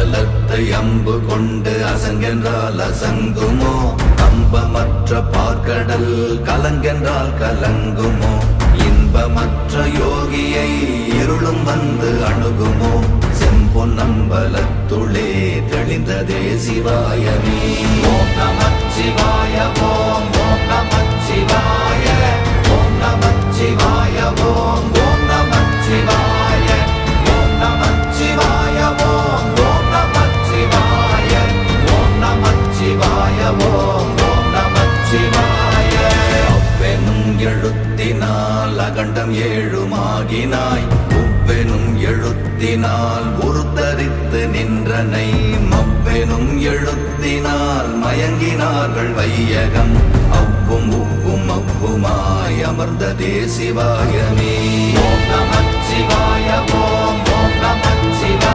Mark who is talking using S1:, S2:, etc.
S1: பலத்தை அம்பு கொண்டு அசங்கென்றால் அசங்குமோ கம்பமற்ற பார்க்கடல் கலங்கென்றால் கலங்குமோ இன்பமற்ற யோகியை இருளும் வந்து அணுகுமோ செம்பொன்னம்பலத்துளே தெளிந்ததே சிவாயமே ஓம் நமச்சிவாய ஓம் ஓம் நமச்சிவாய ஓம் நமச்சிவாய ஓம் ஓம் நமச்சிவாய ஓம் நமச்சிவாய ஓம் ஓம் நமச்சிவாய ஓம் நமச்சிவாய ஓம் ஓம் நமச்சிவாய அவ்வெனும் எழுத்தினால் அகண்டம் ஏழுமாகினாய் உவ்வெனும் எழுத்தினால் உருத்தரித்து நின்றனை மவ்வெனும் எழுத்தினால் மயங்கினார்கள் வையகம் அவ்வும் உவ்வும் அவ்வுமாய் அமர்ந்ததே சிவாயமே ஓம் நமச்சிவாய ஓம் ஓம் நமச்சிவாய